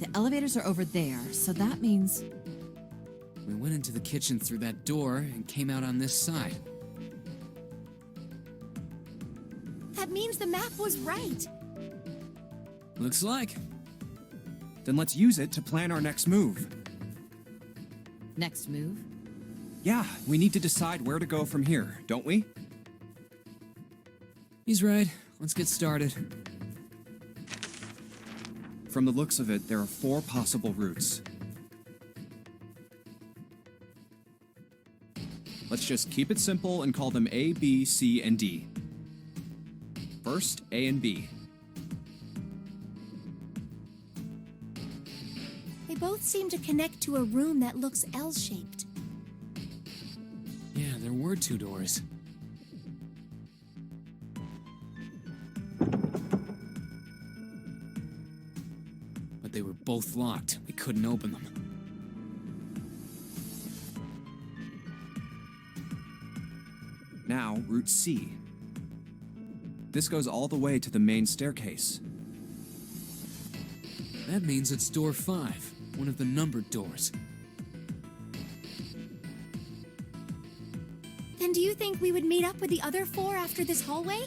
the elevators are over there, so that means... We went into the kitchen through that door and came out on this side. That means the map was right. Looks like. Then let's use it to plan our next move. Next move? Yeah, we need to decide where to go from here, don't we? He's right. Let's get started. From the looks of it, there are 4 possible routes. Let's just keep it simple and call them A, B, C, and D. First, A and B. They both seem to connect to a room that looks L-shaped. Yeah, there were 2 doors. But they were both locked. We couldn't open them. Now, Route C. This goes all the way to the main staircase. That means it's door 5, one of the numbered doors. Then do you think we would meet up with the other 4 after this hallway?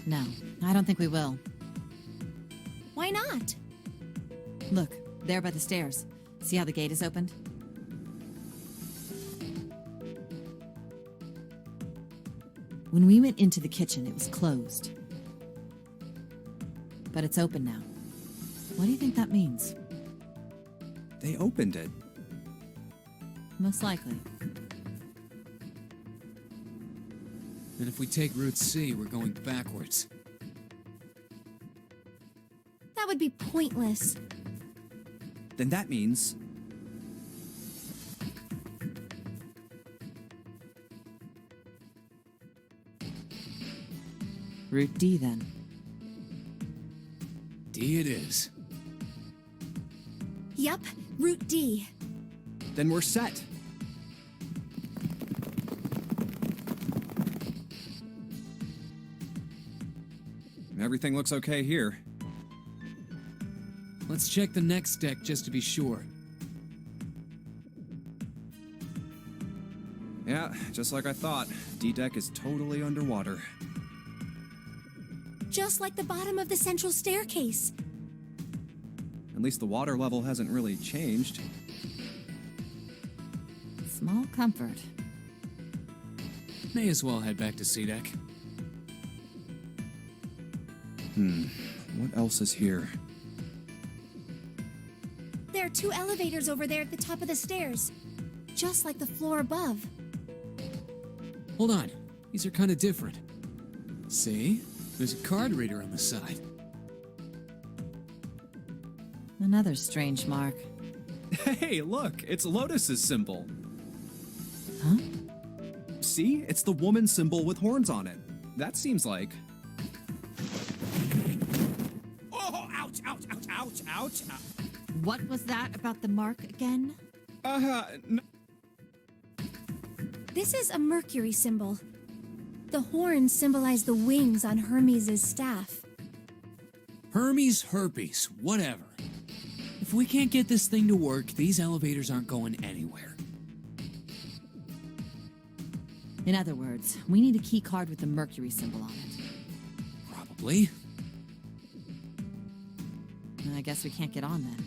No, I don't think we will. Why not? Look, there by the stairs. See how the gate is opened? When we went into the kitchen, it was closed. But it's open now. What do you think that means? They opened it. Most likely. And if we take Route C, we're going backwards. That would be pointless. Then that means... Route D, then. D it is. Yup, Route D. Then we're set. Everything looks okay here. Let's check the next deck just to be sure. Yeah, just like I thought. D-Deck is totally underwater. Just like the bottom of the central staircase. At least the water level hasn't really changed. Small comfort. May as well head back to C deck. What else is here? There are 2 elevators over there at the top of the stairs. Just like the floor above. Hold on. These are kind of different. See? There's a card reader on the side. Another strange mark. Hey, look! It's Lotus's symbol. Huh? See? It's the woman symbol with horns on it. That seems like... Oh, ouch, ouch, ouch, ouch, ouch. What was that about the mark again? No. This is a Mercury symbol. The horns symbolize the wings on Hermes' staff. Hermes, herpes, whatever. If we can't get this thing to work, these elevators aren't going anywhere. In other words, we need a key card with the Mercury symbol on it. Probably. I guess we can't get on then.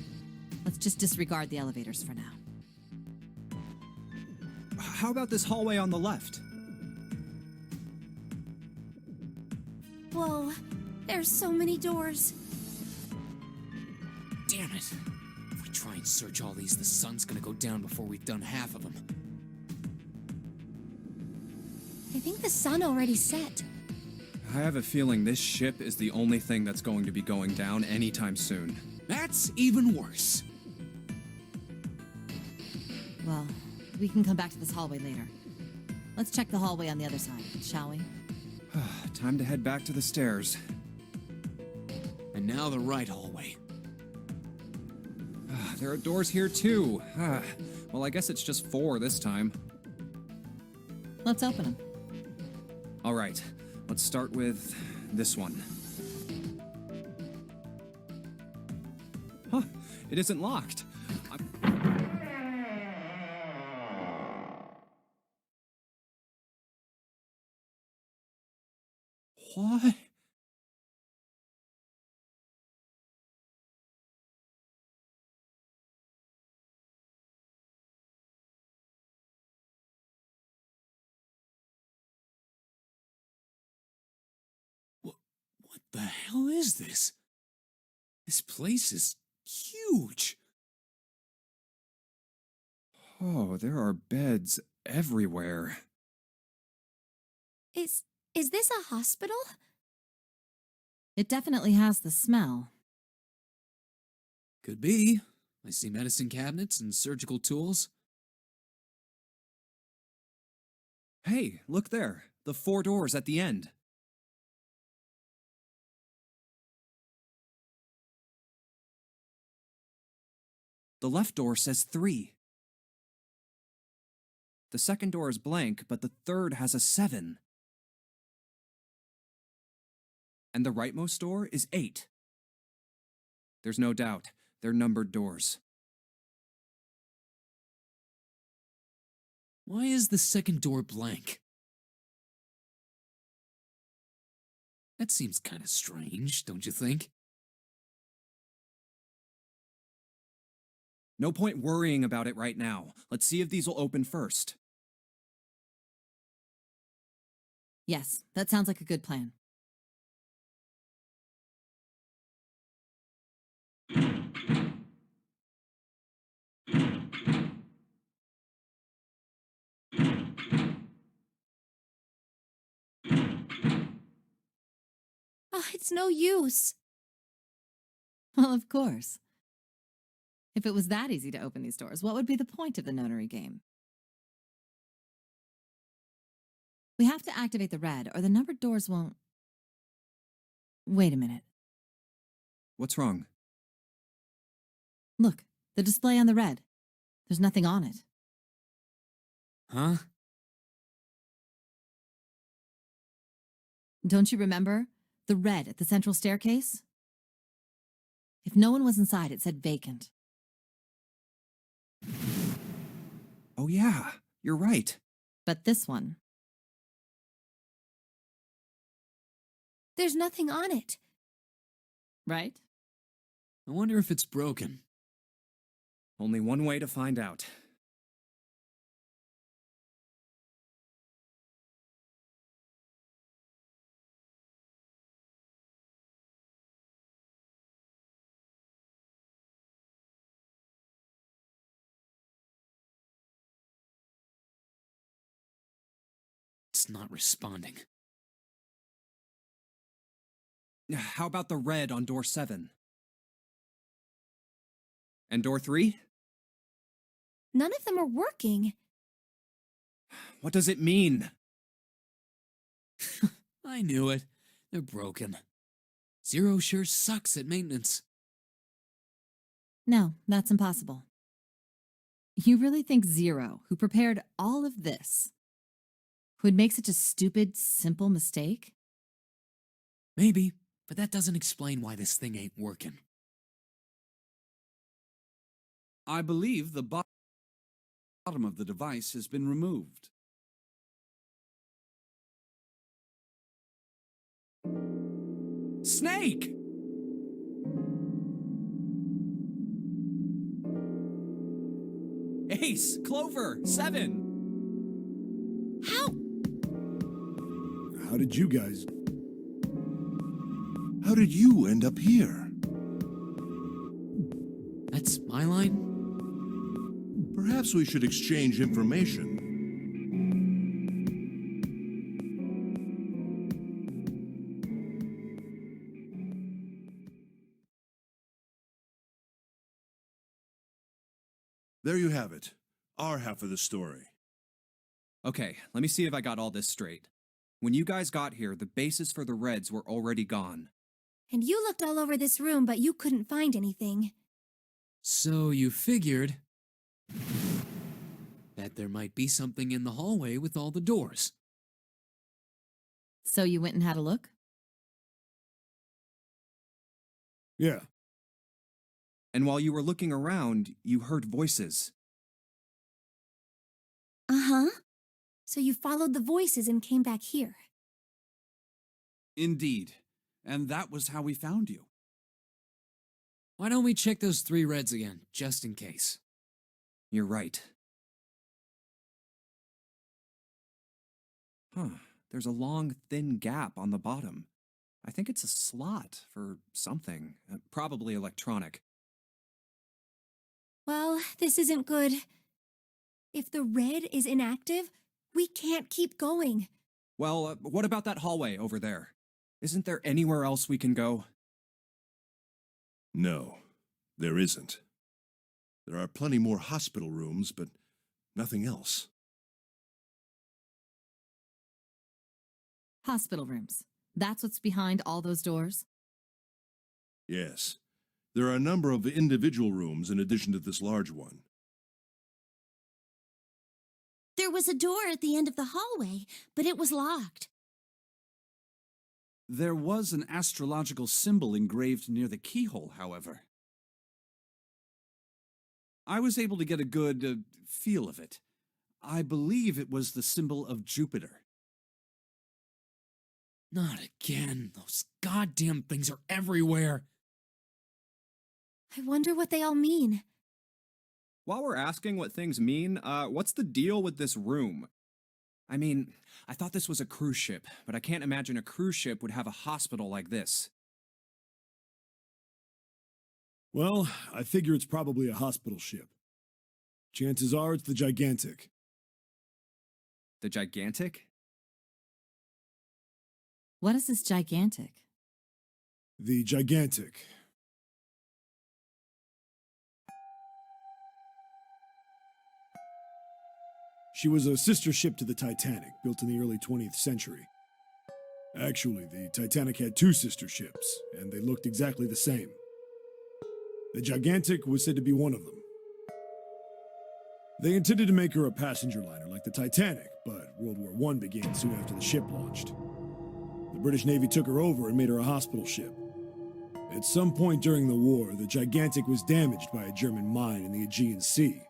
Let's just disregard the elevators for now. How about this hallway on the left? Whoa, there's so many doors. Damn it. If we try and search all these, the sun's gonna go down before we've done half of them. I think the sun already set. I have a feeling this ship is the only thing that's going to be going down anytime soon. That's even worse. Well, we can come back to this hallway later. Let's check the hallway on the other side, shall we? Time to head back to the stairs. And now the right hallway. There are doors here too. Well, I guess it's just 4 this time. Let's open them. All right, let's start with this one. It isn't locked. What? What the hell is this? This place is huge. Oh, there are beds everywhere. Is this a hospital? It definitely has the smell. Could be. I see medicine cabinets and surgical tools. Hey, look there. The 4 doors at the end. The left door says 3. The second door is blank, but the third has a 7. And the rightmost door is 8. There's no doubt, they're numbered doors. Why is the second door blank? That seems kind of strange, don't you think? No point worrying about it right now. Let's see if these will open first. Yes, that sounds like a good plan. Oh, it's no use. Well, of course. If it was that easy to open these doors, what would be the point of the notary game? We have to activate the red, or the numbered doors won't... Wait a minute. What's wrong? Look, the display on the red. There's nothing on it. Huh? Don't you remember? The red at the central staircase? If no one was inside, it said vacant. Oh yeah, you're right. But this one... There's nothing on it. Right? I wonder if it's broken. Only one way to find out. It's not responding. How about the red on door 7? And door 3? None of them are working. What does it mean? I knew it. They're broken. Zero sure sucks at maintenance. No, that's impossible. You really think Zero, who prepared all of this, would make such a stupid, simple mistake? Maybe, but that doesn't explain why this thing ain't working. I believe the bottom of the device has been removed. Snake! Ace, Clover, 7! How? How did you end up here? That's my line? Perhaps we should exchange information. There you have it. Our half of the story. Okay, let me see if I got all this straight. When you guys got here, the bases for the Reds were already gone. And you looked all over this room, but you couldn't find anything. So you figured that there might be something in the hallway with all the doors. So you went and had a look? Yeah. And while you were looking around, you heard voices. Uh-huh. So you followed the voices and came back here. Indeed. And that was how we found you. Why don't we check those 3 reds again, just in case? You're right. Huh. There's a long, thin gap on the bottom. I think it's a slot for something, probably electronic. Well, this isn't good. If the red is inactive, we can't keep going. Well, what about that hallway over there? Isn't there anywhere else we can go? No, there isn't. There are plenty more hospital rooms, but nothing else. Hospital rooms. That's what's behind all those doors? Yes, there are a number of individual rooms in addition to this large one. There was a door at the end of the hallway, but it was locked. There was an astrological symbol engraved near the keyhole, however. I was able to get a good feel of it. I believe it was the symbol of Jupiter. Not again. Those goddamn things are everywhere. I wonder what they all mean. While we're asking what things mean, what's the deal with this room? I mean, I thought this was a cruise ship, but I can't imagine a cruise ship would have a hospital like this. Well, I figure it's probably a hospital ship. Chances are it's the Gigantic. The Gigantic? What is this gigantic? The Gigantic. She was a sister ship to the Titanic, built in the early 20th century. Actually, the Titanic had 2 sister ships, and they looked exactly the same. The Gigantic was said to be one of them. They intended to make her a passenger liner like the Titanic, but World War I began soon after the ship launched. The British Navy took her over and made her a hospital ship. At some point during the war, the Gigantic was damaged by a German mine in the Aegean Sea.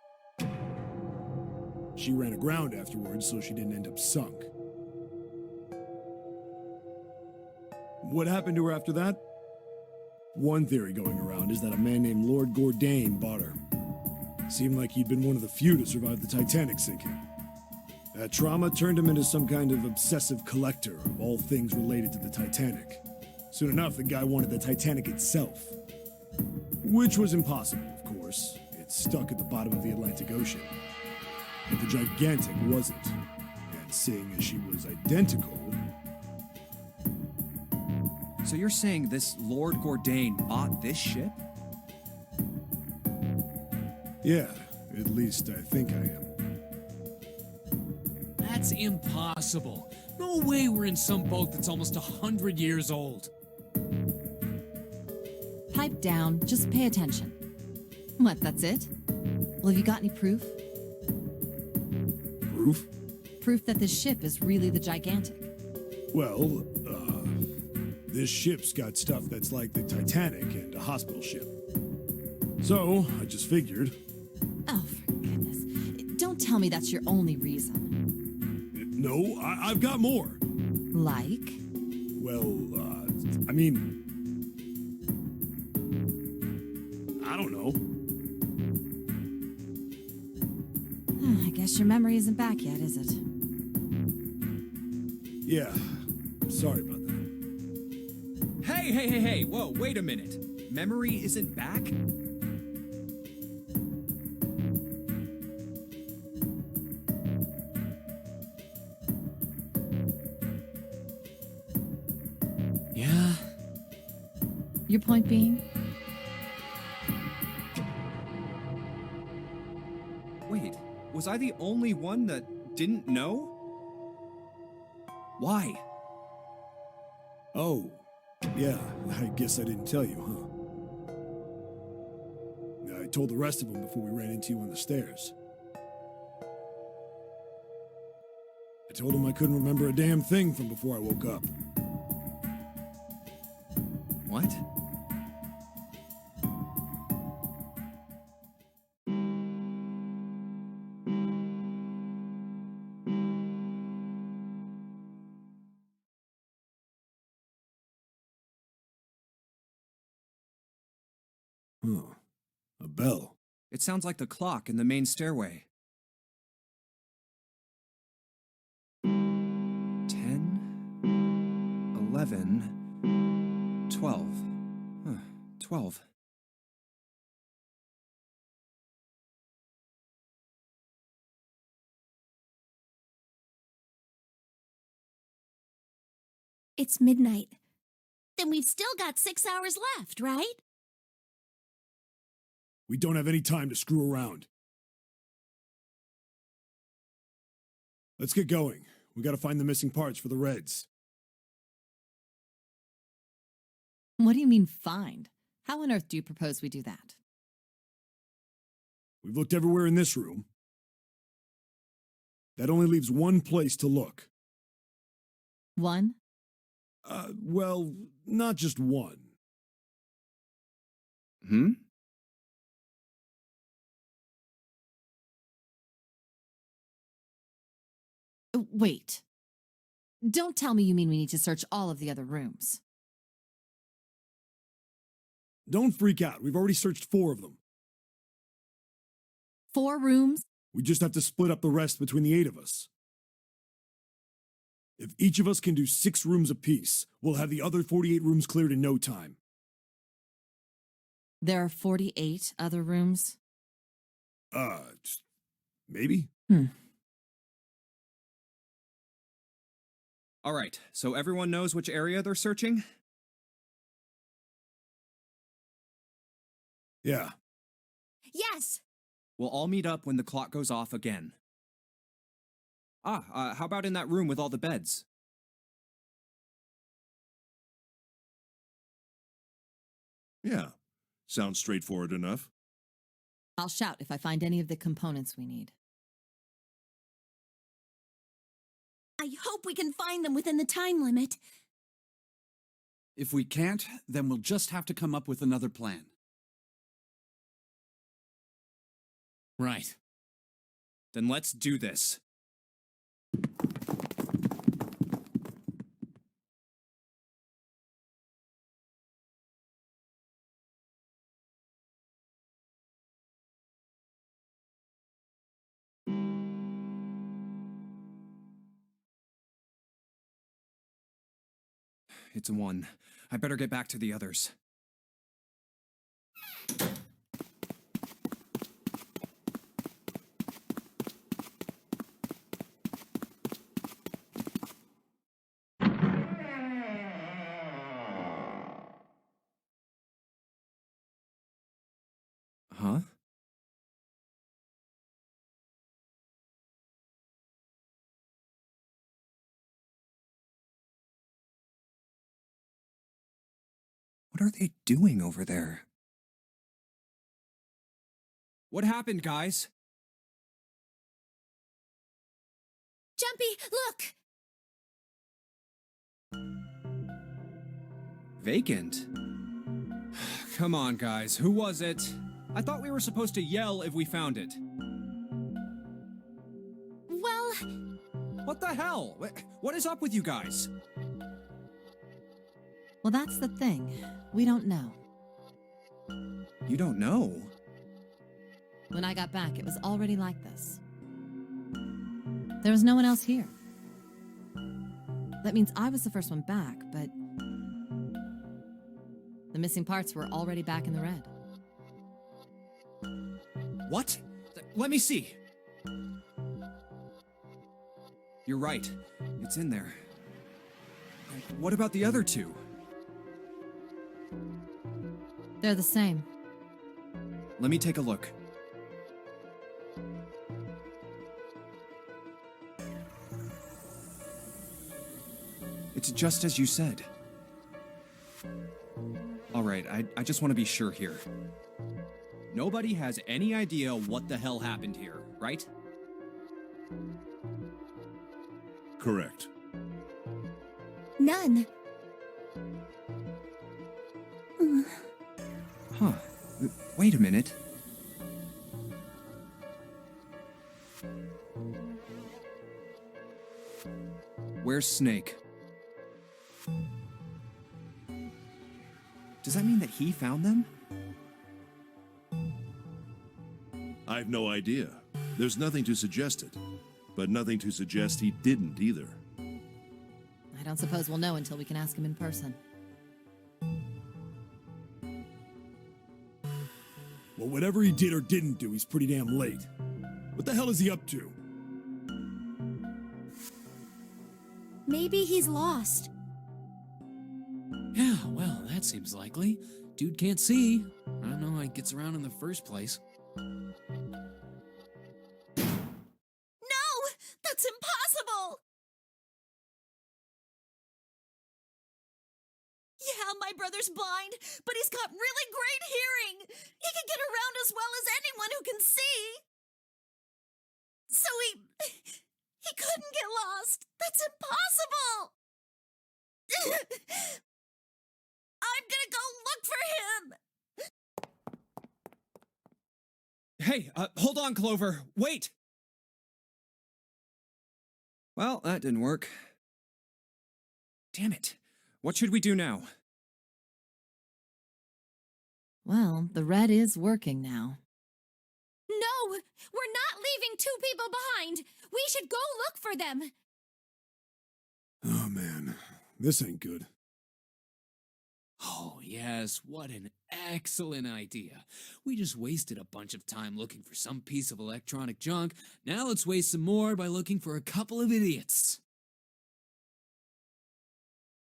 She ran aground afterwards, so she didn't end up sunk. What happened to her after that? One theory going around is that a man named Lord Gourdane bought her. Seemed like he'd been one of the few to survive the Titanic sinking. That trauma turned him into some kind of obsessive collector of all things related to the Titanic. Soon enough, the guy wanted the Titanic itself. Which was impossible, of course. It's stuck at the bottom of the Atlantic Ocean. But the Gigantic wasn't. And seeing as she was identical... So you're saying this Lord Gourdane bought this ship? Yeah, at least I think I am. That's impossible. No way we're in some boat that's almost 100 years old. Pipe down, just pay attention. What, that's it? Well, have you got any proof? Proof? Proof that this ship is really the Gigantic. Well, this ship's got stuff that's like the Titanic and a hospital ship. So, I just figured... Oh, for goodness. Don't tell me that's your only reason. No, I've got more. Like? Well, I mean... I don't know. I guess your memory isn't back yet, is it? Yeah, sorry about that. Hey, whoa, wait a minute. Memory isn't back? Yeah? Your point being? Wait, was I the only one that didn't know? Why? Oh, yeah, I guess I didn't tell you, huh? I told the rest of them before we ran into you on the stairs. I told them I couldn't remember a damn thing from before I woke up. What? Huh. A bell. It sounds like the clock in the main stairway. 10, 11, 12. Huh, 12. It's midnight. Then we've still got 6 hours left, right? We don't have any time to screw around. Let's get going. We gotta find the missing parts for the Reds. What do you mean, find? How on earth do you propose we do that? We've looked everywhere in this room. That only leaves one place to look. One? Well, not just one. Hmm? Wait. Don't tell me you mean we need to search all of the other rooms. Don't freak out. We've already searched 4 of them. 4 rooms? We just have to split up the rest between the 8 of us. If each of us can do 6 rooms apiece, we'll have the other 48 rooms cleared in no time. There are 48 other rooms? Maybe? All right, so everyone knows which area they're searching? Yeah. Yes. We'll all meet up when the clock goes off again. How about in that room with all the beds? Yeah. Sounds straightforward enough. I'll shout if I find any of the components we need. I hope we can find them within the time limit. If we can't, then we'll just have to come up with another plan. Right. Then let's do this. It's a 1. I better get back to the others. Huh? What are they doing over there? What happened, guys? Jumpy, look! Vacant? Come on, guys. Who was it? I thought we were supposed to yell if we found it. Well, What the hell? What is up with you guys? Well, that's the thing. We don't know. You don't know? When I got back, it was already like this. There was no one else here. That means I was the first one back, but the missing parts were already back in the red. What? Let me see. You're right. It's in there. What about the other 2? They're the same. Let me take a look. It's just as you said. All right, I just want to be sure here. Nobody has any idea what the hell happened here, right? Correct. None. Huh. Wait a minute. Where's Snake? Does that mean that he found them? I've no idea. There's nothing to suggest it, but nothing to suggest he didn't either. I don't suppose we'll know until we can ask him in person. Well, whatever he did or didn't do, he's pretty damn late. What the hell is he up to? Maybe he's lost. Yeah, well, that seems likely. Dude can't see. I don't know how he gets around in the first place. No! That's impossible! Yeah, my brother's blind, but he's got really great hearing. He can get around as well as anyone who can see. So he couldn't get lost. That's impossible. I'm gonna go look for him. Hey, hold on, Clover. Wait! Well, that didn't work. Damn it. What should we do now? Well, the red is working now. No! We're not leaving two people behind! We should go look for them! Oh, man. This ain't good. Oh, yes, what an excellent idea. We just wasted a bunch of time looking for some piece of electronic junk. Now let's waste some more by looking for a couple of idiots.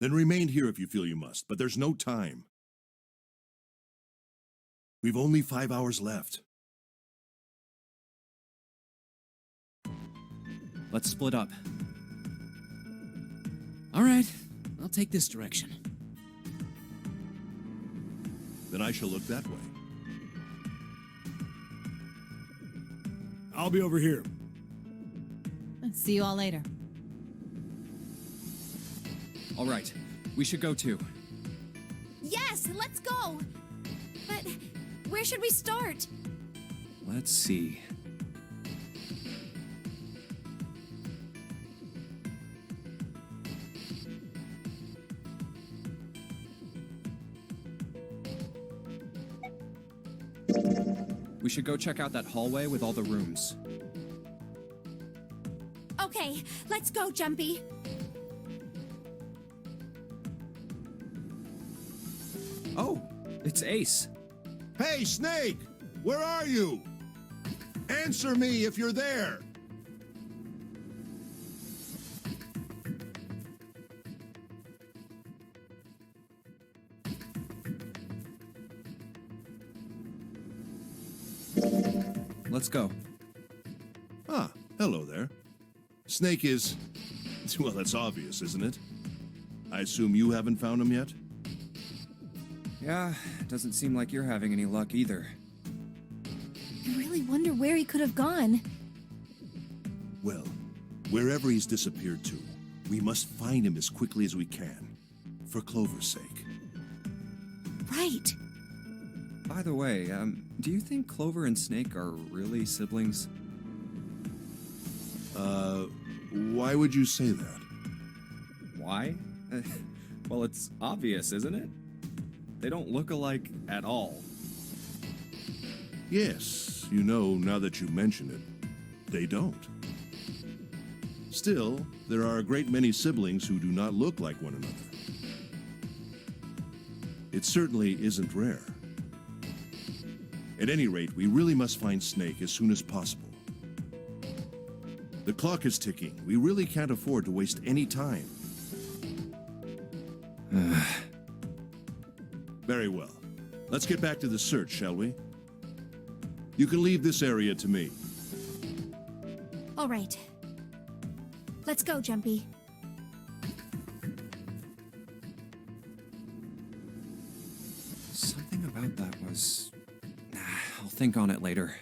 Then remain here if you feel you must, but there's no time. We've only 5 hours left. Let's split up. All right, I'll take this direction. Then I shall look that way. I'll be over here. See you all later. All right, we should go too. Yes, let's go! But where should we start? Let's see. We should go check out that hallway with all the rooms. Okay, let's go, Jumpy. Oh, it's Ace. Hey, Snake! Where are you? Answer me if you're there! Let's go. Ah, hello there. Snake is... well, that's obvious, isn't it? I assume you haven't found him yet? Yeah, doesn't seem like you're having any luck either. I really wonder where he could have gone. Well, wherever he's disappeared to, we must find him as quickly as we can. For Clover's sake. Right. By the way, do you think Clover and Snake are really siblings? Why would you say that? Why? Well, it's obvious, isn't it? They don't look alike at all. Yes, you know, now that you mention it, they don't. Still, there are a great many siblings who do not look like one another. It certainly isn't rare. At any rate, we really must find Snake as soon as possible. The clock is ticking. We really can't afford to waste any time. Very well. Let's get back to the search, shall we? You can leave this area to me. All right. Let's go, Jumpy. Something about that was... I'll think on it later.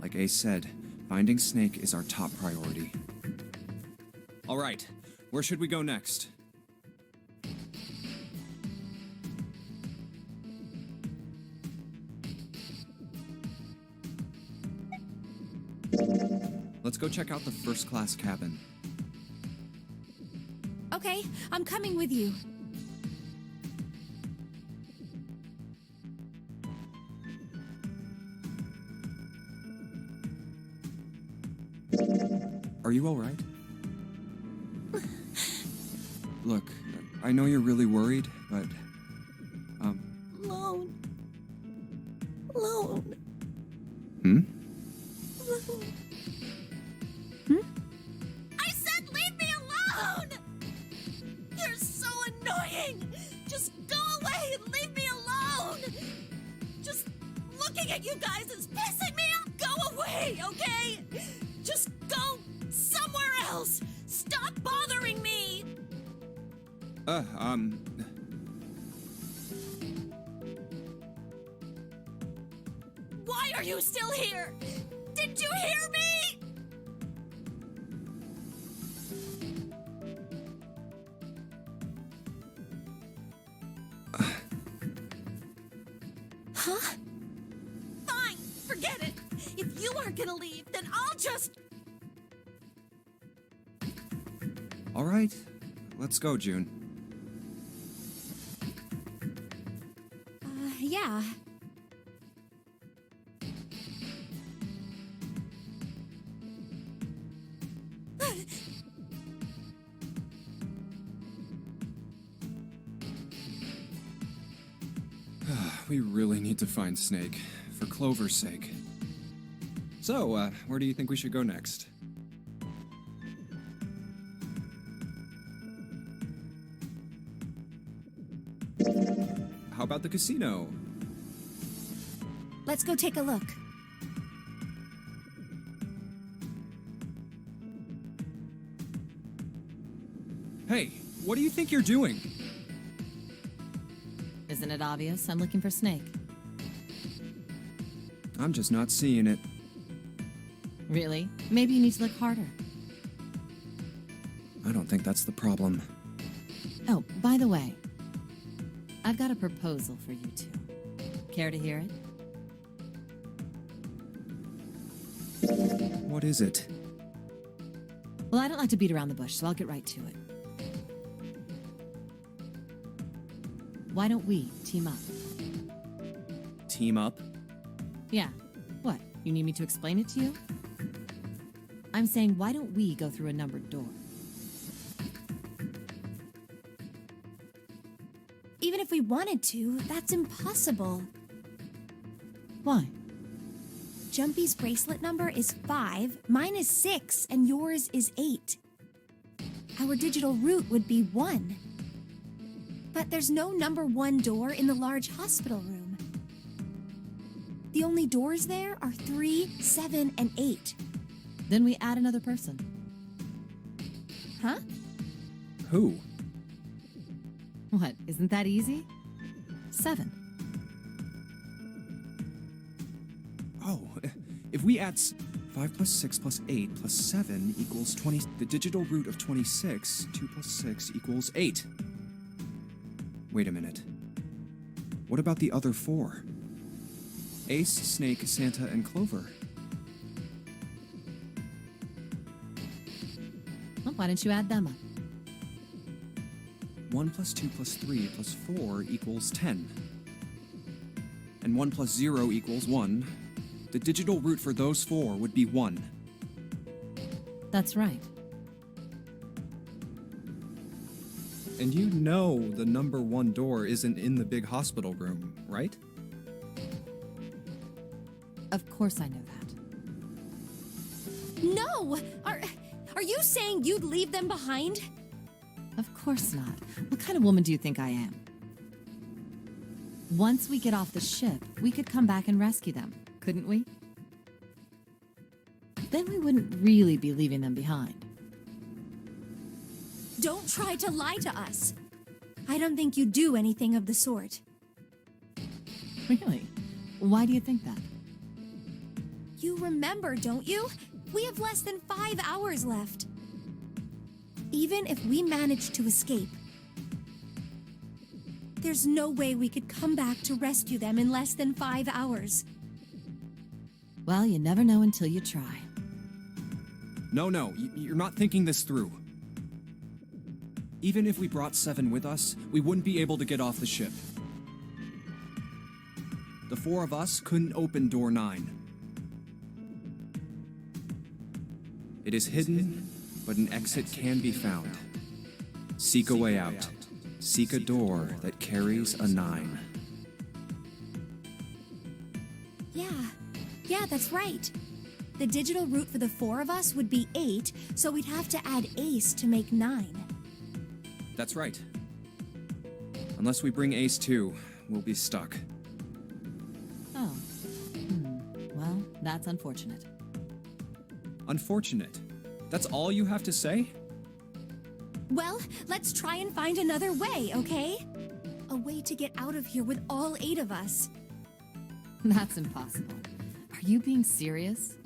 Like Ace said, finding Snake is our top priority. All right, where should we go next? Let's go check out the first-class cabin. Okay, I'm coming with you. Are you alright? Look, I know you're really worried, but, Lone. Lone. Hmm? Lone. I said leave me alone! You're so annoying! Just go away and leave me alone! Just looking at you guys is pissing me off! Go away, okay? Just go somewhere else! Stop bothering me! Why are you still here? Did you hear me? Huh? Fine, forget it. If you aren't gonna leave, then I'll just... alright. Let's go, June. Yeah. We really need to find Snake, for Clover's sake. So, where do you think we should go next? How about the casino? Let's go take a look. Hey, what do you think you're doing? Isn't it obvious? I'm looking for Snake. I'm just not seeing it. Really? Maybe you need to look harder. I don't think that's the problem. Oh, by the way, I've got a proposal for you two. Care to hear it? What is it? Well, I don't like to beat around the bush, so I'll get right to it. Why don't we team up? Team up? Yeah. What? You need me to explain it to you? I'm saying, why don't we go through a numbered door? Even if we wanted to, that's impossible. Why? Jumpy's bracelet number is 5, mine is 6, and yours is 8. Our digital route would be 1. But there's no number 1 door in the large hospital room. The only doors there are 3, 7, and 8. Then we add another person. Huh? Who? What, isn't that easy? 7. Oh, if we add 5 plus 6 plus 8 plus 7 equals 20. The digital root of 26, 2 plus 6 equals 8. Wait a minute. What about the other 4? Ace, Snake, Santa, and Clover. Well, why don't you add them up? 1 plus 2 plus 3 plus 4 equals 10. And 1 plus 0 equals 1. The digital root for those 4 would be 1. That's right. And you know the number 1 door isn't in the big hospital room, right? Of course I know that. No! Are you saying you'd leave them behind? Of course not. What kind of woman do you think I am? Once we get off the ship, we could come back and rescue them, couldn't we? Then we wouldn't really be leaving them behind. Don't try to lie to us. I don't think you do anything of the sort. Really? Why do you think that? You remember, don't you? We have less than 5 hours left. Even if we manage to escape, there's no way we could come back to rescue them in less than 5 hours. Well, you never know until you try. No, you're not thinking this through. Even if we brought 7 with us, we wouldn't be able to get off the ship. The 4 of us couldn't open door 9. It is hidden, but an exit can be found. Seek a way out. Seek a door that carries a 9. Yeah, that's right. The digital route for the 4 of us would be 8, so we'd have to add Ace to make 9. That's right. Unless we bring Ace too, we'll be stuck. Oh. Well, that's unfortunate. Unfortunate. That's all you have to say? Well, let's try and find another way, okay? A way to get out of here with all 8 of us. That's impossible. Are you being serious?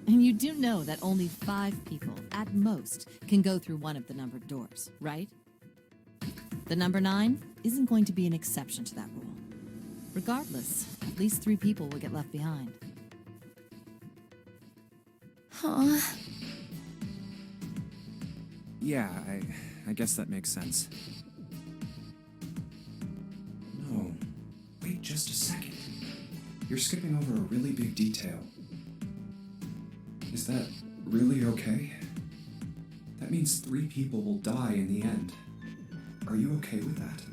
And you do know that only 5 people, at most, can go through one of the numbered doors, right? The number 9 isn't going to be an exception to that rule. Regardless, at least 3 people will get left behind. Huh. Yeah, I guess that makes sense. No. Wait just a second. You're skipping over a really big detail. Is that really okay? That means 3 people will die in the end. Are you okay with that?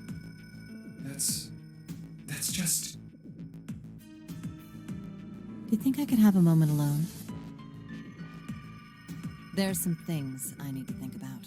That's just... Do you think I could have a moment alone? There are some things I need to think about.